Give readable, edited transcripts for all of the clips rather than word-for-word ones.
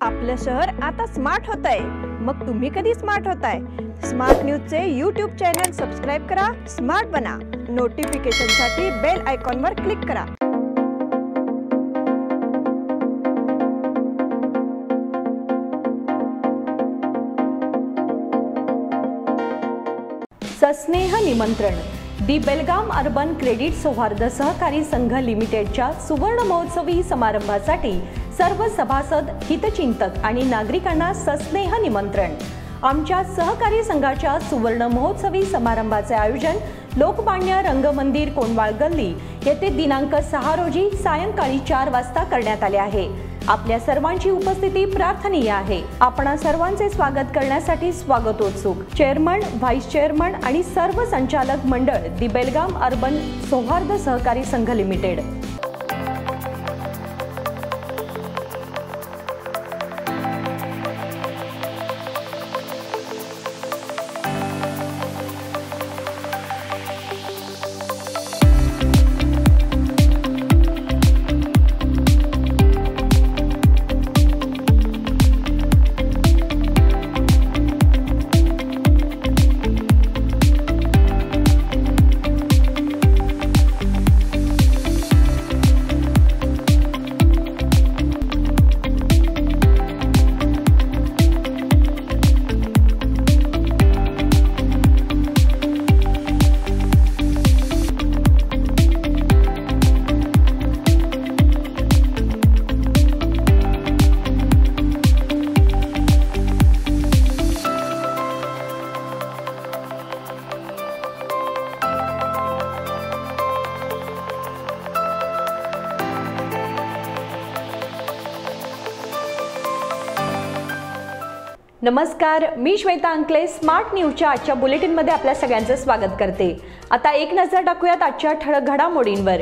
आपलं शहर आता स्मार्ट होतंय। मग तुम्ही कधी स्मार्ट होताय? स्मार्ट न्यूजचे YouTube चॅनल सबस्क्राइब करा, स्मार्ट बना। नोटिफिकेशनसाठी बेल आयकॉनवर क्लिक करा। सस्नेह निमंत्रण दी बेलगाम अर्बन क्रेडिट सौहार्द सहकारी संघ लिमिटेडच्या सुवर्ण महोत्सवी समारंभासाठी सर्व सभासद, हितचिंतक आणि नागरिकांना सस्नेह निमंत्रण। आमच्या सहकारी संघाच्या सुवर्ण महोत्सवी समारंभाचे आयोजन लोकमान्य रंगमंदिर कोंडवाळ गल्ली येथे दिनांक 6 रोजी सायंकाळी 4 वाजता करण्यात आले आहे। आपल्या सर्वांची उपस्थिती प्रार्थनीय आहे। आपणा सर्वांचे स्वागत करण्यासाठी स्वागतोत्सुक चेअरमन, व्हाईस चेअरमन आणि सर्व संचालक मंडळ दी बेलगाम अर्बन सौहार्द सहकारी संघ लिमिटेड। नमस्कार, मी श्वेता अंकले स्मार्ट न्यूजच्या आजच्या बुलेटिनमध्ये आपल्या सगळ्यांचं स्वागत करते। आता एक नजर टाकूयात आजच्या ठळक घडामोडींवर।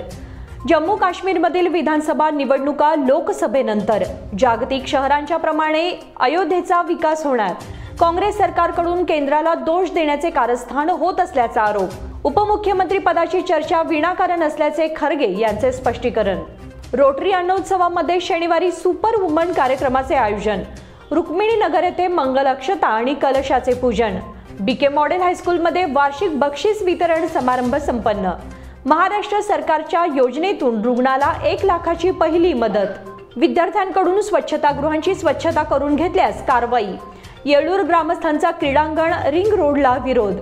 जम्मू काश्मीरमधील विधानसभा निवडणुका लोकसभेनंतर जागतिक शहरांच्या प्रमाणे अयोध्येचा विकास होणार। काँग्रेस सरकारकडून केंद्राला दोष देण्याचे कारस्थान होत असल्याचा आरोप। उपमुख्यमंत्री पदाची चर्चा विनाकारण असल्याचे खरगे यांचे स्पष्टीकरण। रोटरी अन्नोत्सवामध्ये शनिवारी सुपर वुमन कार्यक्रमाचे आयोजन। रुक्मिणी नगर येथे मंगलाक्षता आणि कलशाचे पूजन। बीके मॉडेल हायस्कूलमध्ये वार्षिक बक्षीस वितरण समारंभ संपन्न। महाराष्ट्र सरकारच्या योजनेतून रुग्णाला 1 लाखाची पहिली मदत। विद्यार्थ्यांकडून स्वच्छतागृहांची स्वच्छता करून घेतल्यास कारवाई। येळूर ग्रामस्थांचा क्रीडांगण रिंग रोडला विरोध।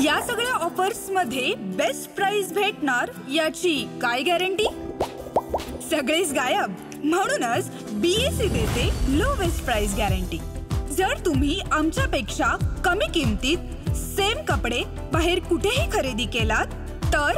या सगळ्या ऑफर्स मध्ये बेस्ट प्राइस भेटणार याची काय गॅरंटी? सगळेच गायब। म्हणूनच बीएससी देते लोवेस्ट प्राइस गॅरंटी। जर तुम्ही आमच्यापेक्षा कमी किमतीत सेम कपडे बाहेर कुठेही खरेदी केलात तर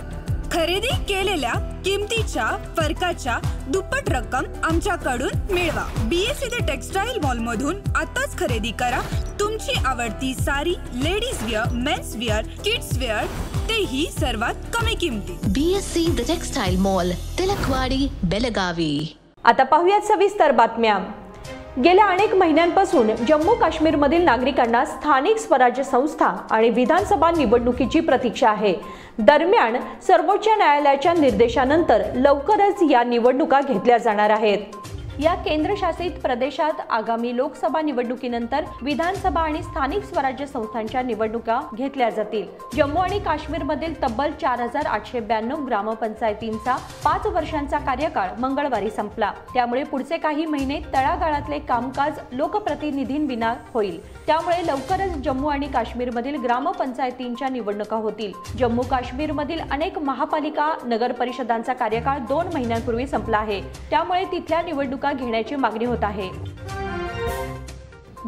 खरेदी केलेल्या किमतीच्या फरकाच्या दुप्पट रक्कम आमच्याकडून मिळवा। बीएससी द टेक्सटाईल मॉल मधून आताच खरेदी करा तुमची आवडती sari, ladies wear, men's wear, kids wear, तेही सर्वात कमी किमतीत। BSC the textile mall, Tilakwadi, Belagavi. आता पाहूयात सविस्तर बातम्या। गेल्या अनेक महिन्यांपासून जम्मू काश्मीरमधील नागरिकांना स्थानिक स्वराज्य संस्था आणि विधानसभा निवडणुकीची प्रतीक्षा आहे। दरम्यान सर्वोच्च न्यायालयाच्या निर्देशानंतर लवकरच या निवडणुका घेतल्या जाणार आहेत। या केंद्रशासित प्रदेशात आगामी लोकसभा निवडणुकीनंतर विधानसभा आणि स्थानिक स्वराज्य संस्थांच्या निवडणुका घेतल्या जातील। जम्मू आणि काश्मीरमधील तब्बल 4892 ग्रामपंचायतींचा 5 वर्षांचा कार्यकाळ मंगळवारी संपला। त्यामुळे पुढचे काही महिने तळागाळातले कामकाज लोकप्रतिनिधींविना होईल। त्यामुळे लवकरच जम्मू आणि काश्मीरमधील ग्रामपंचायतींच्या निवडणुका होतील। जम्मू काश्मीरमधील अनेक महापालिका, नगर परिषदांचा कार्यकाळ 2 महिन्यांपूर्वी संपला आहे। त्यामुळे तिथल्या निवडणुका घेण्याची मागणी होत आहे।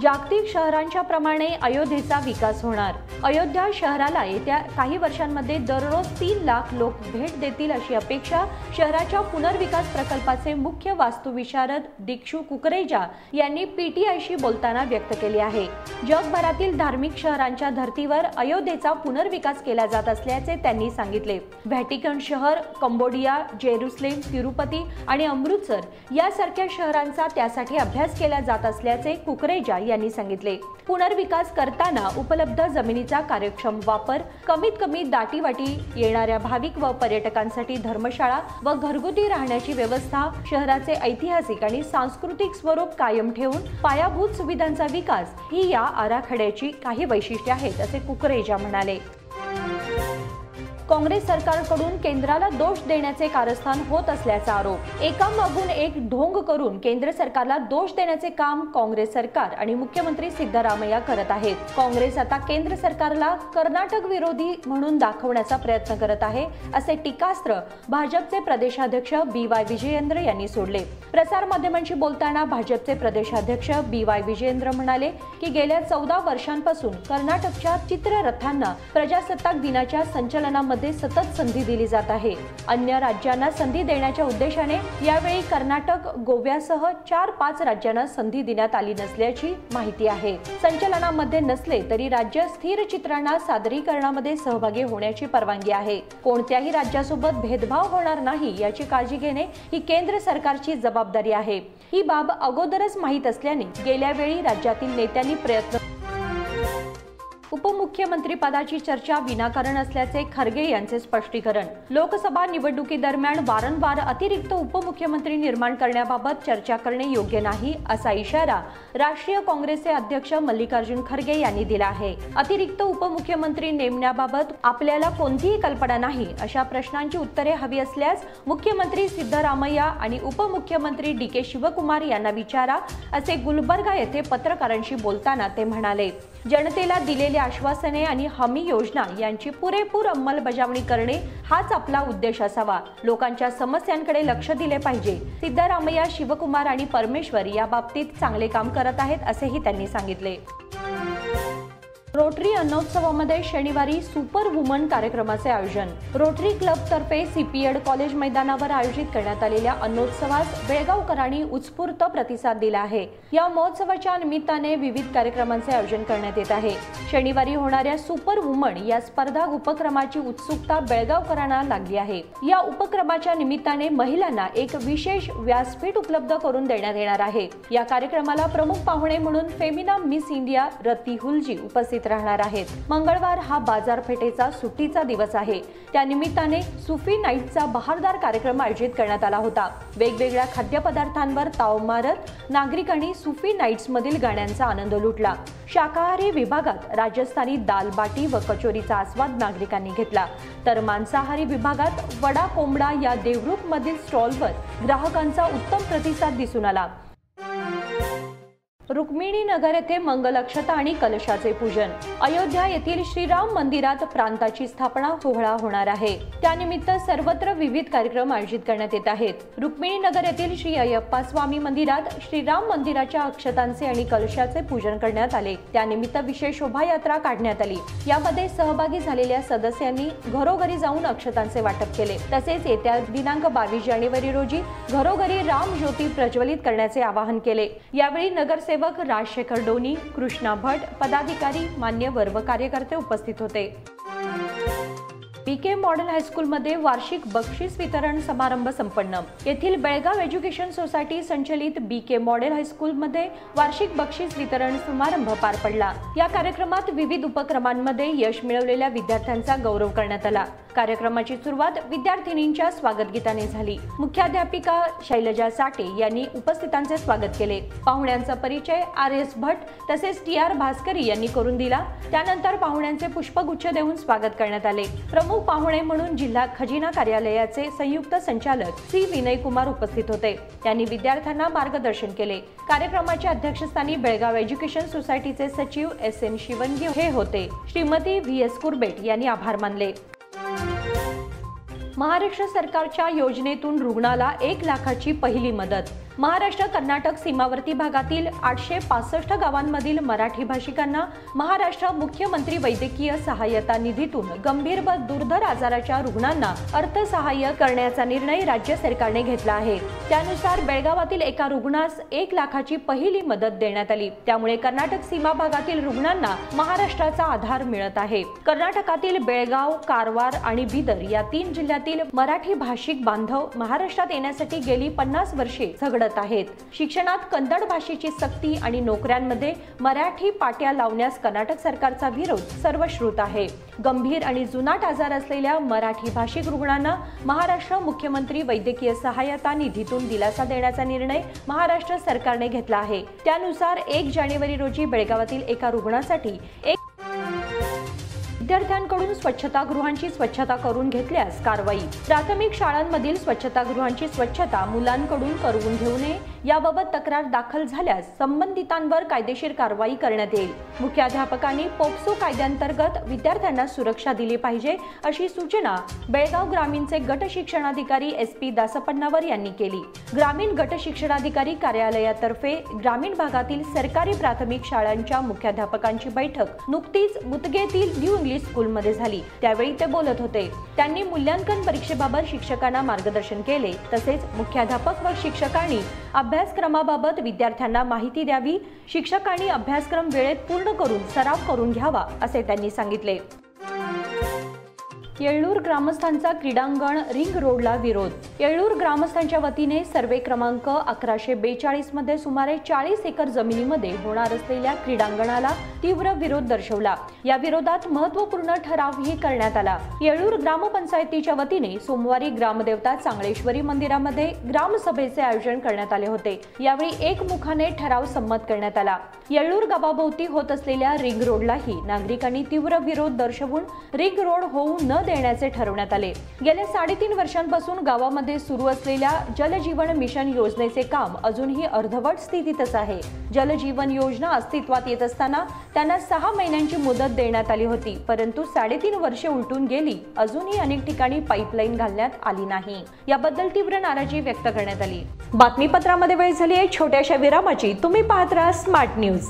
जागतिक शहरांच्या प्रमाणे अयोध्येचा विकास होणार। अयोध्या शहराला येत्या काही वर्षांमध्ये दररोज 3 लाख लोक भेट देतील अशी अपेक्षा शहराच्या पुनर्विकास प्रकल्पाचे मुख्य वास्तुविशारद दीक्षू कुकरेजा यांनी पीटीआयशी बोलताना व्यक्त केली आहे। जगभरातील धार्मिक शहरांच्या धर्तीवर अयोध्येचा पुनर्विकास केला जात असल्याचे त्यांनी सांगितले। व्हॅटिकन शहर, कंबोडिया, जेरुसलेम, तिरुपती आणि अमृतसर यासारख्या शहरांचा त्यासाठी अभ्यास केला जात असल्याचे कुकरेजा यांनी सांगितले। पुनर्विकास करताना उपलब्ध जमिनीचा व्यवस्थेचा कार्यक्षम वापर, कमीत कमी दाटीवाटी येणाऱ्या भाविक व पर्यटकांसाठी धर्मशाळा व घरगुती राहण्याची व्यवस्था, शहराचे ऐतिहासिक आणि सांस्कृतिक स्वरूप कायम ठेवून पायाभूत सुविधांचा विकास ही या आराखड्याची काही वैशिष्ट्ये आहेत, असे कुकरेजा म्हणाले. काँग्रेस सरकारकडून केंद्राला दोष देण्याचे कारस्थान होत असल्याचा आरोप. एकामागून एक ढोंग करून केंद्र सरकारला दोष देण्याचे काम काँग्रेस सरकार आणि मुख्यमंत्री सिद्धरामय्या करत आहेत. काँग्रेस आता केंद्र सरकारला कर्नाटक विरोधी म्हणून दाखवण्याचा प्रयत्न करत आहे, असे टीकास्त्र भाजपचे प्रदेशाध्यक्ष BY विजयेंद्र यांनी सोडले. प्रसार माध्यमांशी बोलताना भाजपचे प्रदेशाध्यक्ष BY विजयेंद्र म्हणाले की गेल्या 14 वर्षांपासून कर्नाटकच्या चित्ररथांना प्रजासत्ताक दिनाच्या संचलनामध्ये सतत संधी दिली जात आहे. अन्य राज्यांना संधी देण्याच्या उद्देशाने यावेळी कर्नाटक, गोव्यासह 4-5 राज्यांना संधी देण्यात आली नसल्याची माहिती आहे. संचलनामध्ये नसले तरी राज्य स्थिर चित्रांना सादरीकरणामध्ये सहभागी होण्याची परवानगी आहे. कोणत्याही राज्यासोबत भेदभाव होणार नाही याची काळजी घेणे ही केंद्र सरकारची जबाबदारी आहे. ही बाब अगोदरच माहीत असल्याने गेल्या वेळी राज्यातील नेत्यांनी प्रयत्न उपमुख्यमंत्री पदाची चर्चा विनाकारण असल्याचे खरगे यांचे स्पष्टीकरण. लोकसभा निवडणुकीदरम्यान वारंवार अतिरिक्त उपमुख्यमंत्री निर्माण करण्याबाबत चर्चा करणे योग्य नाही, असा इशारा राष्ट्रीय काँग्रेसचे अध्यक्ष मल्लिकार्जुन खरगे यांनी दिला आहे. अतिरिक्त उपमुख्यमंत्री नेमण्याबाबत आपल्याला कोणतीही कल्पना नाही, अशा प्रश्नांची उत्तरे हवी असल्यास मुख्यमंत्री सिद्धरामय्या आणि उपमुख्यमंत्री DK शिवकुमार यांना विचारा, असे गुलबर्गा येथे पत्रकारांशी बोलताना ते म्हणाले. जनतेला दिलेल्या आश्वासने आणि हमी योजना यांची पुरेपूर अंमलबजावणी करणे हाच आपला उद्देश असावा. लोकांच्या समस्यांकडे लक्ष दिले पाहिजे. सिद्धरामय्या, शिवकुमार आणि परमेश्वर या बाबतीत चांगले काम करत आहेत, असेही त्यांनी सांगितले. रोटरी अन्नोत्सवामध्ये शनिवारी सुपर वुमन कार्यक्रमाचे आयोजन. रोटरी क्लब तर्फे CPED कॉलेज मैदानावर आयोजित करण्यात आलेल्या अन्नोत्सवास बेळगावकरांनी उत्स्फूर्त प्रतिसाद दिला आहे. या महोत्सवाच्या निमित्ताने विविध कार्यक्रमांचे आयोजन करण्यात येत आहे. शनिवारी होणाऱ्या सुपर वुमन या स्पर्धा उपक्रमाची उत्सुकता बेळगावकरांना लागली आहे. या उपक्रमाच्या निमित्ताने महिलांना एक विशेष व्यासपीठ उपलब्ध करून देण्यात येणार आहे. या कार्यक्रमाला प्रमुख पाहुणे म्हणून फेमिना मिस इंडिया रती हुलजी उपस्थित राहणार आहेत. मंगळवार हा बाजारपेठेचा सुट्टीचा दिवस आहे. त्या निमित्ताने सुफी नाईटचा बहारदार कार्यक्रम आयोजित करण्यात आला होता. वेगवेगळ्या खाद्यपदार्थांवर ताव मारत नागरिकांनी सुफी नाईट्स मधील गाण्यांचा आनंद लुटला. शाकाहारी विभागात राजस्थानी दाल बाटी व कचोरीचा आस्वाद नागरिकांनी घेतला, तर मांसाहारी विभागात वडा कोंबडा या देवरूख मधील स्टॉलवर ग्राहकांचा उत्तम प्रतिसाद दिसून आला. रुक्मिणी नगर येथे मंगलक्षता आणि कलशाचे पूजन. अयोध्या येथील श्रीराम मंदिरात प्रांताची स्थापना सोहळा होणार आहे. त्यानिमित्त सर्वत्र विविध कार्यक्रम आयोजित करण्यात येत आहेत. रुक्मिणी नगर येथील श्री अय्यप्पा स्वामी मंदिरात श्रीराम मंदिराच्या अक्षतांचे आणि कलशाचे पूजन करण्यात आले. त्यानिमित्त विशेष शोभायात्रा काढण्यात आली. यामध्ये सहभागी झालेल्या सदस्यांनी घरोघरी जाऊन अक्षतांचे वाटप केले. तसेच येत्या दिनांक 22 जानेवारी रोजी घरोघरी राम ज्योती प्रज्वलित करण्याचे आवाहन केले. यावेळी नगरसेवक राजशेखर डोनी, कृष्णा भट, पदाधिकारी, मान्यवर व कार्यकर्ते उपस्थित होते. BK मॉडेल हायस्कूलमध्ये वार्षिक बक्षीस वितरण समारंभ संपन्न. येथील बेळगाव एज्युकेशन सोसायटी संचलित BK मॉडेल हायस्कूलमध्ये वार्षिक बक्षीस वितरण समारंभ पार पडला. या कार्यक्रमात विविध उपक्रमांमध्ये यश मिळवलेल्या विद्यार्थ्यांचा गौरव करण्यात आला. कार्यक्रमाची सुरुवात विद्यार्थिनींच्या स्वागत गीताने झाली. मुख्याध्यापिका शैलजा साटे यांनी उपस्थितांचे स्वागत केले. पाहुण्यांचा परिचय RS भट तसेच TR भास्करी यांनी करून दिला. त्यानंतर पाहुण्यांचे पुष्पगुच्छ देऊन स्वागत करण्यात आले. प्रमुख पाहुणे म्हणून जिल्हा खजिना कार्यालयाचे संयुक्त संचालक C विनय कुमार उपस्थित होते. त्यांनी विद्यार्थ्यांना मार्गदर्शन केले. कार्यक्रमाच्या अध्यक्षस्थानी बेळगाव एज्युकेशन सोसायटीचे सचिव SN शिवनगी हे होते. श्रीमती VS कुरबेट यांनी आभार मानले. महाराष्ट्र सरकारच्या योजनेतून रुग्णाला 1 लाखाची पहिली मदत. महाराष्ट्र कर्नाटक सीमावर्ती भागातील 865 गावांमधील मराठी भाषिकांना महाराष्ट्र मुख्यमंत्री वैद्यकीय सहाय्यता निधीतून गंभीर व दुर्धर आजाराच्या रुग्णांना अर्थसहाय्य करण्याचा निर्णय राज्य सरकारने घेतला आहे. त्यानुसार बेळगावातील एका रुग्णास 1 लाखाची पहिली मदत देण्यात आली. त्यामुळे कर्नाटक सीमा भागातील रुग्णांना महाराष्ट्राचा आधार मिळत आहे. कर्नाटकातील बेळगाव, कारवार आणि बिदर या 3 जिल्ह्यातील जिल्ह्यातील मराठी भाषिक बांधव महाराष्ट्रात येण्यासाठी गेली 50 वर्षे झगडत आहेत. शिक्षणात कन्नड भाषेची सक्ती आणि नोकऱ्यांमध्ये मराठी पाट्या लावण्यास कर्नाटक सरकारचा विरोध सर्वश्रुत आहे. गंभीर आणि जुनाट आजार असलेल्या मराठी भाषिक रुग्णांना महाराष्ट्र मुख्यमंत्री वैद्यकीय सहायता निधीतून दिलासा देण्याचा निर्णय महाराष्ट्र सरकारने घेतला आहे. त्यानुसार 1 जानेवारी रोजी बेळगावातील एका रुग्णासाठी विद्यार्थ्यांकडून स्वच्छतागृहांची स्वच्छता करून घेतल्यास कारवाई. प्राथमिक शाळांमधील स्वच्छतागृहांची स्वच्छता मुलांकडून करवून घेऊ नये याबाबत तक्रार दाखल झाल्यास संबंधितांवर कायदेशीर कारवाई करण्यात येईल. मुख्याध्यापकांनी पोक्सो कायद्याअंतर्गत विद्यार्थ्यांना सुरक्षा दिली पाहिजे अशी सूचना बेळगाव ग्रामीणचे गट शिक्षणाधिकारी SP दासपन्नावर यांनी केली. ग्रामीण गट शिक्षणाधिकारी कार्यालयातर्फे ग्रामीण भागातील सरकारी प्राथमिक शाळांच्या मुख्याध्यापकांची बैठक नुकतीच मुतगेतील न्यू इंग्लिश स्कूलमध्ये झाली. त्यावेळी ते बोलत होते. त्यांनी मूल्यांकन परीक्षेबाबत शिक्षकांना मार्गदर्शन केले. तसेच मुख्याध्यापक व शिक्षकांनी अभ्यासक्रमाबाबत विद्यार्थ्यांना माहिती द्यावी. शिक्षकांनी अभ्यासक्रम वेळेत पूर्ण करून सराव करून घ्यावा असे त्यांनी सांगितले. येळ्ळूर ग्रामस्थांचा क्रीडांगण रिंग रोडला विरोध. येळ्ळूर ग्रामस्थांच्या वतीने सर्वे क्रमांक 1142 मध्ये सुमारे 40 एकर जमिनीमध्ये होणार असलेल्या क्रीडांगणाला तीव्र विरोध दर्शवला. या विरोधात महत्त्वपूर्ण ठरावही करण्यात आला. येळ्ळूर ग्रामपंचायतीच्या वतीने सोमवारी ग्रामदेवता चांगळेश्वरी मंदिरामध्ये ग्रामसभेचे आयोजन करण्यात आले होते. यावेळी एकमुखाने ठराव संमत करण्यात आला. येळ्ळूर गावाभोवती होत असलेल्या रिंग रोडलाही नागरिकांनी तीव्र विरोध दर्शवून रिंग रोड होऊ न देण्याचे ठरवण्यात आले. गेल्या 3.5 वर्षांपासून गावामध्ये सुरू असलेल्या जलजीवन मिशन योजनेचे काम अजूनही अर्धवट स्थितीतच आहे. जलजीवन योजना अस्तित्वात येत असताना त्यांना 6 महिन्यांची मुदत देण्यात आली होती, परंतु 3.5 वर्षे उलटून गेली. अजूनही अनेक ठिकाणी पाईपलाईन घालण्यात आली नाही. याबद्दल तीव्र नाराजी व्यक्त करण्यात आली. बातमीपत्रामध्ये वेळ झाली आहे छोट्याशा विरामाची. तुम्ही पाहत राहा स्मार्ट न्यूज.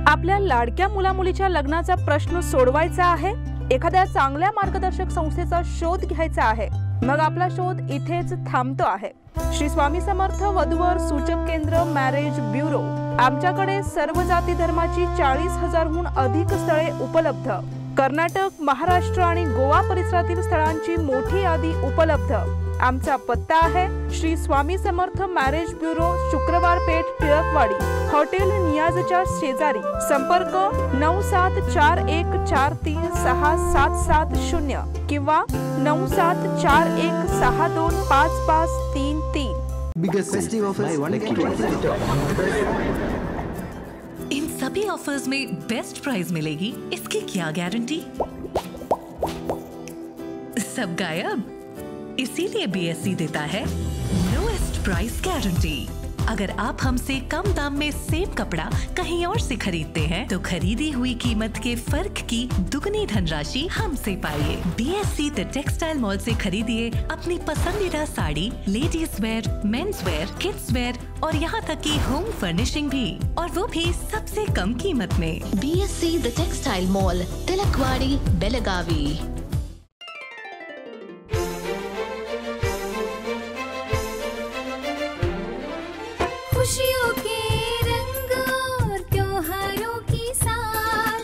आपल्या लाडक्या मुलामुलीच्या लग्नाचा प्रश्न सोडवायचा आहे, एखाद्या चांगल्या मार्गदर्शक संस्थेचा शोध घ्यायचा आहे, मग आपला शोध इथेच थांबतो आहे. श्री स्वामी समर्थ वधूवर सूचक केंद्र मॅरेज ब्युरो. आमच्याकडे सर्व जाती धर्माची 40,000हून अधिक स्थळे उपलब्ध. कर्नाटक, महाराष्ट्र आणि गोवा परिसरातील स्थळांची मोठी यादी उपलब्ध. आमचा पत्ता आहे श्री स्वामी समर्थ मॅरेज ब्युरो, शुक्रवार पेठ, टिळकवाडी, हॉटेल नियाजच्या शेजारी. संपर्क 9741436770 किंवा 9741625533. Biggest festive offers इन सभी ऑफर्स में बेस्ट प्राइस मिलेगी, इसकी क्या गारंटी? सब गायब, इसीलिए BSC देता है लोएस्ट प्राइस गारंटी। अगर आप हमसे कम दाम में सेम कपड़ा कहीं और से खरीदते हैं तो खरीदी हुई कीमत के फर्क की दुगनी धनराशि हमसे पाइए। BSC द टेक्सटाइल मॉल से खरीदिए अपनी पसंदीदा sari, ladies wear, men's wear, kids wear और यहाँ तक की होम फर्निशिंग भी, और वो भी सबसे कम कीमत में। BSC the textile mall, Tilakwadi, Belagavi. खुशियों के रंग और त्योहारों की साथ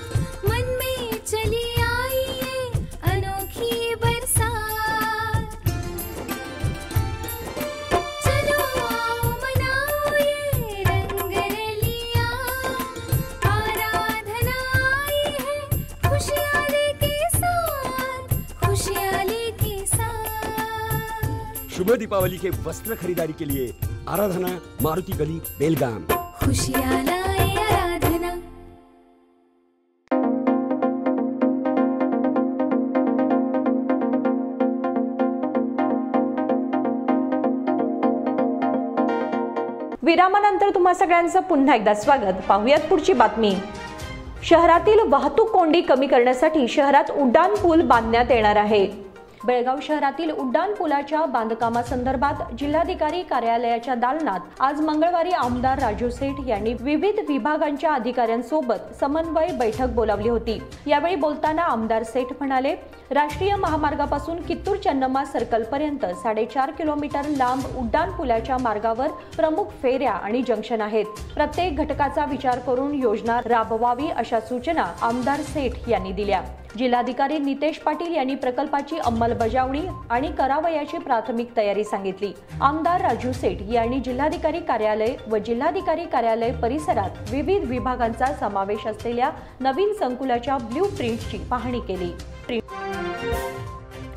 मन में चली आई है अनोखी बरसात। चलो आओ मनाओ ये रंग रलिया, आराधना आई है खुशियाँ लेके साथ, खुशियाँ लेके साथ। शुभ दीपावली के वस्त्र खरीदारी के लिए आराधना, मारुति गली, बेलगाम। खुशियाँ लाए आराधना। विरामानंतर तुम्हा सगळ्यांचं पुन्हा एकदा स्वागत. पाहूयात पुढची बातमी. शहरातील वाहतूक कोंडी कमी करण्यासाठी शहरात उड्डाण पूल बांधण्यात येणार आहे. बेळगाव शहरातील उड्डाण पुलाच्या बांधकामासंदर्भात जिल्हाधिकारी कार्यालयाच्या दालनात आज मंगळवारी आमदार राजू सेठ यांनी विविध विभागांच्या अधिकाऱ्यांसोबत समन्वय बैठक बोलावली होती. यावेळी बोलताना आमदार सेठ म्हणाले, राष्ट्रीय महामार्गापासून कित्तूर चन्नम्मा सर्कल पर्यंत 4.5 किलोमीटर लांब उड्डाण पुलाच्या मार्गावर प्रमुख फेऱ्या आणि जंक्शन आहेत. प्रत्येक घटकाचा विचार करून योजना राबवावी अशा सूचना आमदार सेठ यांनी दिल्या. जिल्हाधिकारी नितेश पाटील यांनी प्रकल्पाची अंमलबजावणी आणि करावयाची प्राथमिक तयारी सांगितली। आमदार राजू सेठ यांनी जिल्हाधिकारी कार्यालय व जिल्हाधिकारी कार्यालय परिसरात विविध विभागांचा समावेश असलेल्या नवीन संकुलाच्या ब्लूप्रिंटची पाहणी केली।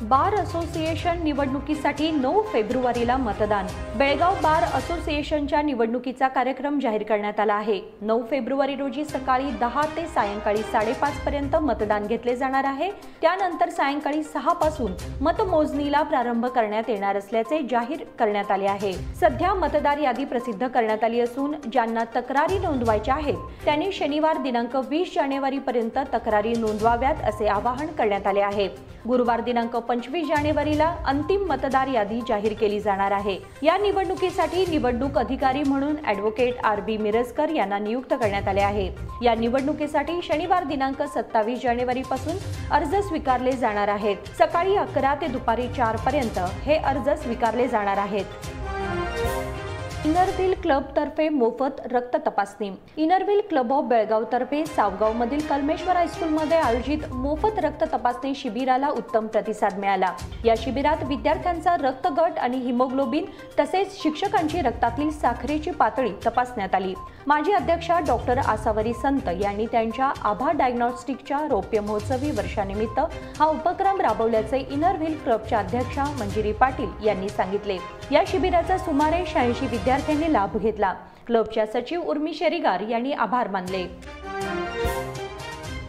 बार असोसिएशन निवडणुकीसाठी 9 फेब्रुवारीला मतदान। बेळगाव बार असोसिएशनच्या निवडणुकीचा कार्यक्रम जाहीर करण्यात आला आहे। 9 फेब्रुवारी रोजी सकाळी 10 ते सायंकाळी 5:30 पर्यंत मतदान घेतले जाणार आहे। त्यानंतर सायंकाळी 6 पासून मतमोजणीला प्रारंभ करण्यात येणार असल्याचे जाहीर करण्यात आले आहे। सध्या मतदार यादी प्रसिद्ध करण्यात आली असून ज्यांना तक्रारी नोंदवायच्या आहेत त्यांनी शनिवार दिनांक 20 जानेवारी पर्यंत तक्रारी नोंदवाव्यात असे आवाहन करण्यात आले आहे। गुरुवार दिनांक 25 जानेवारीला अंतिम मतदार यादी जाहीर केली जाणार आहे। या निवडणुकीसाठी निवडणूक अधिकारी म्हणून ॲडव्होकेट RB मिरजकर यांना नियुक्त करण्यात आले आहे। या निवडणुकीसाठी शनिवार दिनांक 27 जानेवारी पासून अर्ज स्वीकारले जाणार आहेत। सकाळी 11 ते दुपारी 4 पर्यंत हे अर्ज स्वीकारले जाणार आहेत। इनरव्हील क्लब तर्फे मोफत रक्त तपासणी। इनरव्हील क्लब ऑफ बेळगाव तर्फे सावगाव मधील कलमेश्वर हायस्कूल मध्ये आयोजित मोफत रक्त तपासणी शिबिराला उत्तम प्रतिसाद मिळाला। या शिबिरात विद्यार्थ्यांचा रक्त गट आणि हिमोग्लोबिन तसेच शिक्षकांची रक्तातील साखरेची पातळी तपासण्यात आली। माजी अध्यक्षा डॉक्टर आसावरी संत यांनी त्यांच्या आभा डायग्नोस्टिकच्या रौप्य महोत्सवी वर्षानिमित्त हा उपक्रम राबवल्याचे इनरव्हील क्लबच्या अध्यक्षा मंजिरी पाटील यांनी सांगितले। या शिबिराचा सुमारे 86 विद्यार्थ्यांनी लाभ घेतला। क्लबच्या सचिव उर्मी शेरिगार यांनी आभार मानले।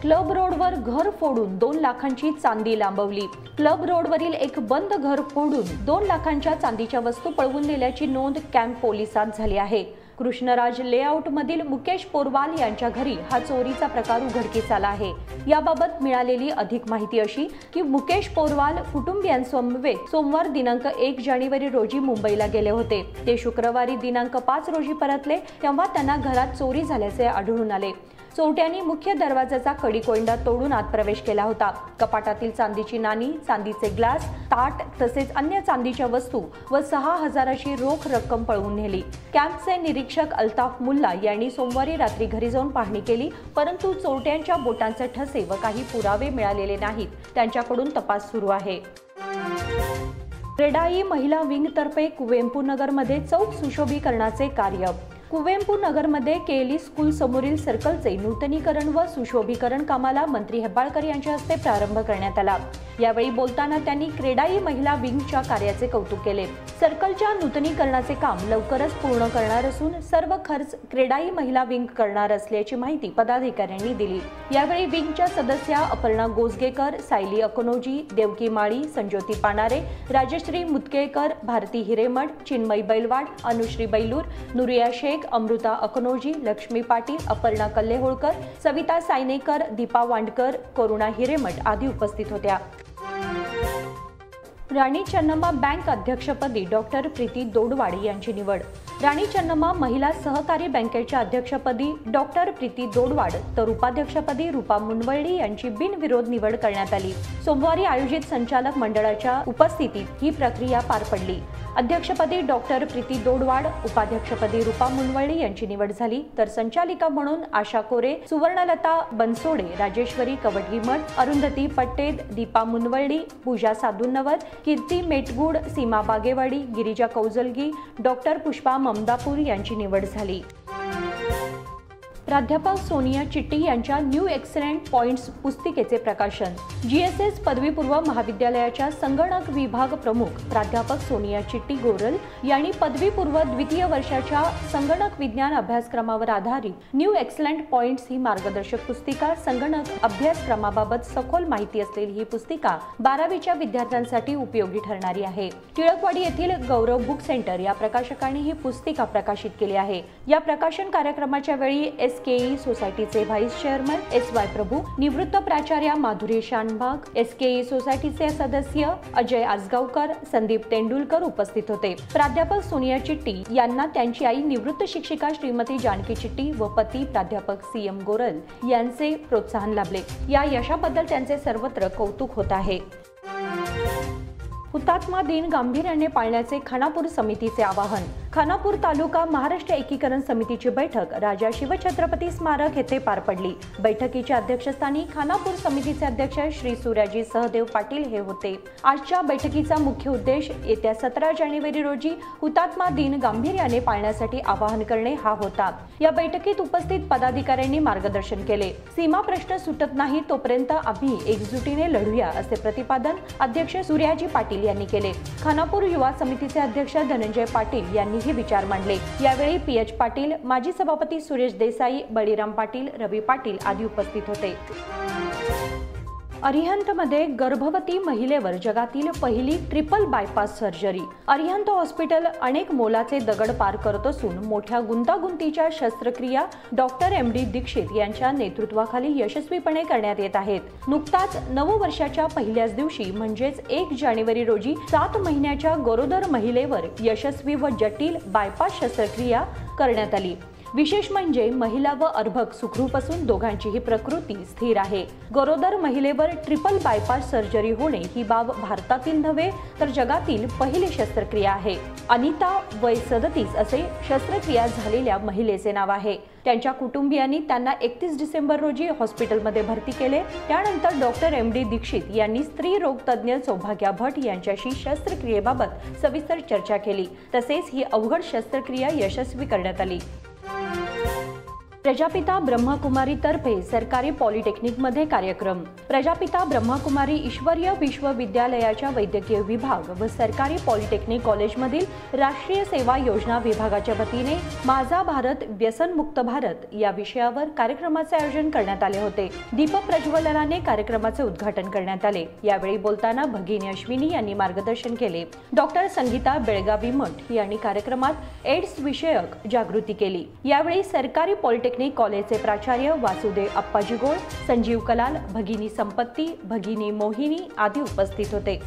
क्लब रोडवर घर फोडून 2 लाखांची चांदी लांबवली। क्लब रोडवरील एक बंद घर फोडून 2 लाखांच्या चांदीच्या वस्तू पळवून नेल्याची नोंद कॅम्प पोलिसात झाली आहे। कृष्णराज लेआउट मधील मुकेश पोरवाल यांच्या घरी हा चोरीचा प्रकार उघडकीस आला आहे। याबाबत मिळालेली अधिक माहिती अशी की मुकेश पोरवाल कुटुंबियांसमवेत सोमवार दिनांक 1 जानेवारी रोजी मुंबईला गेले होते। ते शुक्रवारी दिनांक 5 रोजी परतले तेव्हा त्यांना घरात चोरी झाल्याचे आढळून आले। चोरट्यांनी मुख्य दरवाजाचा कडी-कोंडा तोडून आत प्रवेश केला होता। कपाटातील चांदीची नाणी, चांदीचे ग्लास, ताट तसेच अन्य चांदीच्या वस्तू व 6,000ची रोख रक्कम पळवून नेली। कॅम्पचे निरीक्षक अल्ताफ मुल्ला यांनी सोमवारी रात्री घरी जाऊन पाहणी केली, परंतु चोरट्यांच्या बोटांचे ठसे व काही पुरावे मिळालेले नाहीत। त्यांच्याकडून तपास सुरू आहे। क्रेडाई महिला विंग तर्फे कुवेंपू नगरमध्ये चौक सुशोभीकरणाचे कार्य। कुवेंपू नगरमध्ये केएलई स्कूल समोरील सर्कलचे नूतनीकरण व सुशोभीकरण कामाला मंत्री हेब्बाळकर यांच्या हस्ते प्रारंभ करण्यात आला। यावेळी बोलताना त्यांनी क्रेडाई महिला विंगच्या कार्याचे कौतुक केले। सर्कलच्या नूतनीकरणाचे काम लवकरच पूर्ण करणार असून सर्व खर्च क्रेडाई महिला विंग करणार असल्याची माहिती पदाधिकाऱ्यांनी दिली। यावेळी विंगच्या सदस्या अपर्णा गोसगेकर, सायली अकोनोजी, देवकी माळी, संज्योती पानारे, राजश्री मुतकेकर, भारती हिरेमठ, चिन्मय बैलवाड, अनुश्री बैलूर, नुरिया शेख, अमृता अकनोजी, लक्ष्मी पाटील, अपर्णा कल्लेहोळकर, सविता सायनेकर, दीपा वांडकर, करुणा हिरेमठ आदी उपस्थित होत्या। राणी चन्नम्मा बँक अध्यक्षपदी डॉक्टर प्रीती दोडवाड यांची निवड। राणी चन्नम्मा महिला सहकारी बँकेच्या अध्यक्षपदी डॉक्टर प्रीती दोडवाड तर उपाध्यक्षपदी रूपा मुनवळ्ळी यांची बिनविरोध निवड करण्यात आली। सोमवारी आयोजित संचालक मंडळाच्या उपस्थितीत ही प्रक्रिया पार पडली। अध्यक्षपदी डॉक्टर प्रीती दोडवाड, उपाध्यक्षपदी रूपा मुनवळ्ळी यांची निवड झाली, तर संचालिका म्हणून आशा कोरे, सुवर्णलता बनसोडे, राजेश्वरी कवटगीमठ, अरुंधती पट्टेद, दीपा मुनवळ्ळी, पूजा सादुन्नवर, कीर्ती मेटगुड, सीमा बागेवाडी, गिरिजा कौजलगी, डॉक्टर पुष्पा ममदापूर यांची निवड झाली। प्राध्यापक सोनिया चिट्टी यांच्या न्यू एक्सलेंट पॉइंट्स पुस्तिकेचे प्रकाशन। GSS पदवीपूर्व महाविद्यालयाच्या संगणक विभाग प्रमुख प्राध्यापक सोनिया चिट्टी गोरल यांनी पदवीपूर्व द्वितीय वर्षाच्या संगणक विज्ञान अभ्यासक्रमावर आधारित न्यू एक्सलेंट पॉइंट्स ही मार्गदर्शक पुस्तिका, संगणक अभ्यासक्रमाबाबत सखोल माहिती असलेली ही पुस्तिका 12वीच्या विद्यार्थ्यांसाठी उपयोगी ठरणारी आहे। टिळकवाडी येथील गौरव बुक सेंटर या प्रकाशकाने ही पुस्तिका प्रकाशित केली आहे। या प्रकाशन कार्यक्रमाच्या वेळी SKE सोसायटीचे व्हाईस चेअरमन SY प्रभू, निवृत्त प्राचार्य माधुरी शानभाग, SKE सोसायटीचे सदस्य अजय आजगावकर, संदीप तेंडुलकर उपस्थित होते। प्राध्यापक सोनिया चिट्टी यांना त्यांची आई निवृत्त शिक्षिका श्रीमती जानकी चिट्टी व पती प्राध्यापक CM गोरल यांचे प्रोत्साहन लाभले। या यशाबद्दल त्यांचे सर्वत्र कौतुक होत आहे। हुतात्मा दिन गांभीर्याने पाळण्याचे खानापूर समितीचे आवाहन। खानापूर तालुका महाराष्ट्र एकीकरण समितीची बैठक राजा शिवछत्रपती स्मारक येथे पार पडली। बैठकीच्या अध्यक्षस्थानी खानापूर समितीचे अध्यक्ष श्री सूर्याजी सहदेव पाटील हे होते। आजच्या बैठकीचा मुख्य उद्देश येत्या 17 जानेवारी रोजी हुतात्मा दिन गांभीर्याने पाळण्यासाठी आवाहन करणे हा होता। या बैठकीत उपस्थित पदाधिकाऱ्यांनी मार्गदर्शन केले। सीमा प्रश्न सुटत नाही तोपर्यंत आम्ही एकजुटीने लढूया असे प्रतिपादन अध्यक्ष सूर्याजी पाटील यांनी केले। खानापूर युवा समितीचे अध्यक्ष धनंजय पाटील यांनी हे विचार मांडले। यावेळी पीएच पाटील, माजी सभापती सुरेश देसाई, बळीराम पाटील, रवी पाटील आदी उपस्थित होते। अरिहंतमध्ये गर्भवती महिलेवर जगातील पहिली triple bypass surgery. Arihant hospital अनेक मोलाचे दगड पार करत असून मोठ्या गुंतागुंतीच्या शस्त्रक्रिया डॉक्टर MD दीक्षित यांच्या नेतृत्वाखाली यशस्वीपणे करण्यात येत आहेत। नुकताच नववर्षाच्या पहिल्याच दिवशी म्हणजेच 1 जानेवारी रोजी 7 महिन्याच्या गरोदर महिलेवर यशस्वी व जटिल बायपास शस्त्रक्रिया करण्यात आली। विशेष म्हणजे महिला व अर्भक सुखरूप असून दोघांचीही प्रकृती स्थिर आहे। गरोदर महिलेवर ट्रिपल बायपास सर्जरी होणे ही बाब भारतातील नव्हे तर जगातील पहिली शस्त्रक्रिया आहे। अनिता वय 37 असे शस्त्रक्रिया झालेल्या महिलेचे नाव आहे। त्यांच्या कुटुंबियांनी त्यांना 31 डिसेंबर रोजी हॉस्पिटलमध्ये भरती केले। त्यानंतर डॉक्टर MD दीक्षित यांनी स्त्री रोग तज्ञ सौभाग्या भट यांच्याशी शस्त्रक्रियेबाबत सविस्तर चर्चा केली। तसेच ही अवघड शस्त्रक्रिया यशस्वी करण्यात आली। प्रजापिता ब्रह्मकुमारी तर्फे सरकारी पॉलिटेक्निक मध्ये कार्यक्रम। प्रजापिता ब्रह्मकुमारी ईश्वरीय विश्वविद्यालयाच्या वैद्यकीय विभाग व सरकारी पॉलिटेक्निक कॉलेजमधील राष्ट्रीय सेवा योजना विभागाच्या वतीने माझा भारत व्यसनमुक्त भारत या विषयावर कार्यक्रमाचे आयोजन करण्यात आले होते। दीप प्रज्वलनाने कार्यक्रमाचे उद्घाटन करण्यात आले। यावेळी बोलताना भगिनी अश्विनी यांनी मार्गदर्शन केले। डॉक्टर संगीता बेळगावी मठ यांनी कार्यक्रमात एड्स विषयक जागृती केली। यावेळी सरकारी पॉलिटेक्निक कॉलेजचे प्राचार्य वासुदेव अप्पाजी गोळ, संजीव कलाल, भगिनी संपत्ती, भगिनी मोहिनी आदी उपस्थित होते।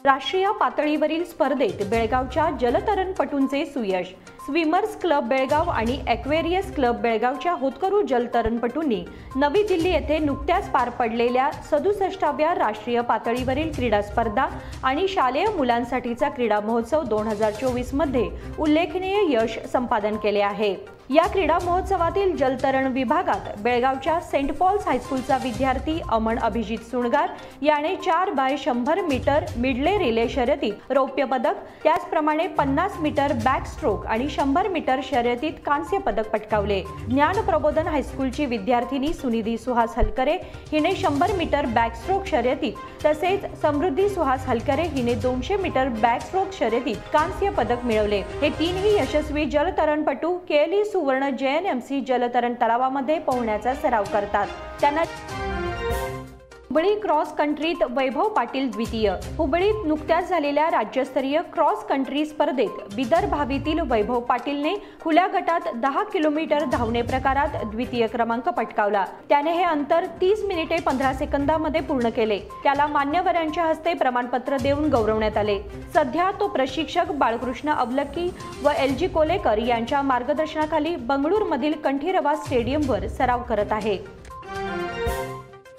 राष्ट्रीय पातळीवरील स्पर्धेत बेळगावच्या जलतरणपटूंचे सुयश। स्विमर्स क्लब बेळगाव आणि ॲक्वेरियस क्लब बेळगावच्या होतकरू जलतरणपटूंनी नवी दिल्ली येथे नुकत्याच पार पडलेल्या 67व्या राष्ट्रीय पातळीवरील क्रीडा स्पर्धा आणि शालेय मुलांसाठीचा क्रीडा महोत्सव 2024 मध्ये उल्लेखनीय यश संपादन केले आहे। या क्रीडा महोत्सवातील जलतरण विभागात बेळगावच्या सेंट पॉल्स हायस्कूलचा विद्यार्थी अमन अभिजित सुणगार याने 4x100 मीटर मिडले रिले शर्यतीत रौप्य पदक, त्याचप्रमाणे 50 मीटर बॅक स्ट्रोक आणि 100 मीटर शर्यतीत कांस्य पदक पटकावले। ज्ञान प्रबोधन हायस्कूलची विद्यार्थिनी सुनिधी सुहास हलकरे हिने 100 मीटर बॅक स्ट्रोक शर्यतीत, तसेच समृद्धी सुहास हलकरे हिने 200 मीटर बॅक स्ट्रोक शर्यतीत कांस्य पदक मिळवले। हे तीनही यशस्वी जलतरणपटू केली सुवर्ण JNMC जलतरण तलावामध्ये पोहण्याचा सराव करतात। त्यांना हुबळी क्रॉस कंट्रीत वैभव पाटील द्वितीय। हुबळीत नुकत्याच झालेल्या राज्यस्तरीय क्रॉस कंट्री स्पर्धेत विदर्भातील वैभव पाटीलने खुल्या गटात 10 किलोमीटर धावणे प्रकारात द्वितीय क्रमांक पटकावला। त्याने हे अंतर 30 मिनिटे 15 सेकंदामध्ये पूर्ण केले। त्याला मान्यवरांच्या हस्ते प्रमाणपत्र देऊन गौरवण्यात आले। सध्या तो प्रशिक्षक बाळकृष्ण अवलक्की व LG कोलेकर यांच्या मार्गदर्शनाखाली बंगळूरमधील कंठीरवा स्टेडियमवर सराव करत आहे।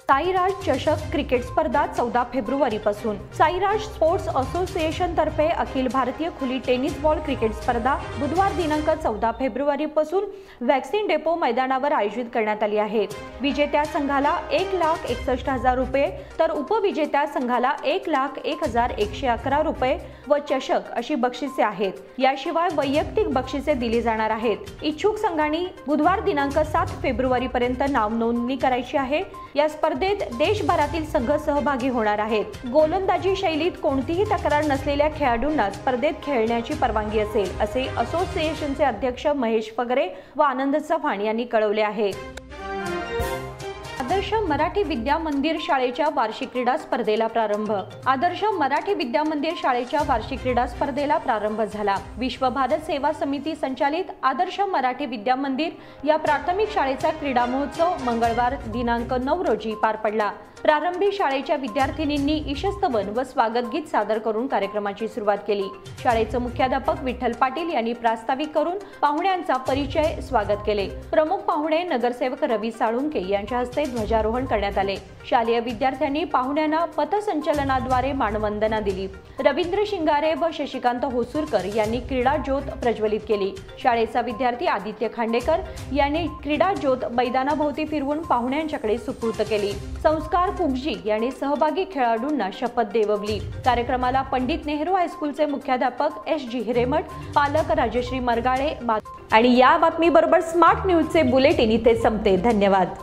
साईराज चषक क्रिकेट स्पर्धा 14 फेब्रुवारीपासून। साईराज स्पोर्ट्स असोसिएशन तर्फे अखिल भारतीय खुली टेनिस बॉल क्रिकेट स्पर्धा बुधवार दिनांक 14 फेब्रुवारीपासून वॅक्सिन डेपो मैदानावर आयोजित करण्यात आली आहे। विजेत्या संघाला 1,61,000 रुपये तर उपविजेत्या संघाला 1,01,111 रुपये व चषक अशी बक्षिसे आहेत। याशिवाय वैयक्तिक बक्षिसे दिली जाणार आहेत। इच्छुक संघांनी बुधवार दिनांक 7 फेब्रुवारी पर्यंत नाव नोंदणी करायची आहे। या स्पर्धेत देशभरातील संघ सहभागी होणार आहेत। गोलंदाजी शैलीत कोणतीही तक्रार नसलेल्या खेळाडूंना स्पर्धेत खेळण्याची परवानगी असेल असे असोसिएशनचे अध्यक्ष महेश पगरे व आनंद चव्हाण यांनी कळवले आहे। आदर्श मराठी विद्या मंदिर शाळेच्या वार्षिक क्रीडा स्पर्धेला प्रारंभ। आदर्श मराठी विद्या मंदिर शाळेच्या वार्षिक क्रीडा स्पर्धेला प्रारंभ झाला। विश्व भारत सेवा समिती संचालित आदर्श मराठी विद्या मंदिर या प्राथमिक शाळेचा क्रीडा महोत्सव मंगळवार दिनांक 9 रोजी पार पडला। प्रारंभी शाळेच्या विद्यार्थिनींनी ईशस्तवन व स्वागत गीत सादर करून कार्यक्रमाची सुरुवात केली। शाळेचे मुख्याध्यापक विठ्ठल पाटील यांनी प्रास्ताविक करून पाहुण्यांचा परिचय स्वागत केले। प्रमुख पाहुणे नगरसेवक रवी साळुंके यांच्या हस्ते ध्वजारोहण करण्यात आले। शालेय विद्यार्थ्यांनी पाहुण्यांना पथसंचलनाद्वारे मानवंदना दिली। रवींद्र शिंगारे व शशिकांत होसुरकर यांनी क्रीडा ज्योत प्रज्वलित केली। शाळेचा विद्यार्थी आदित्य खांडेकर यांनी क्रीडा ज्योत मैदानाभोवती फिरवून पाहुण्यांच्याकडे सुपूर्द केली। संस्कार कुगजी यांनी सहभागी खेळाडूंना शपथ देववली। कार्यक्रमाला पंडित नेहरू हायस्कूलचे मुख्याध्यापक एस.जी. हिरेमठ, पालक राजश्री मरगाळे आणि या बातमीबरोबर स्मार्ट न्यूजचे बुलेटिन इथे संपते। धन्यवाद।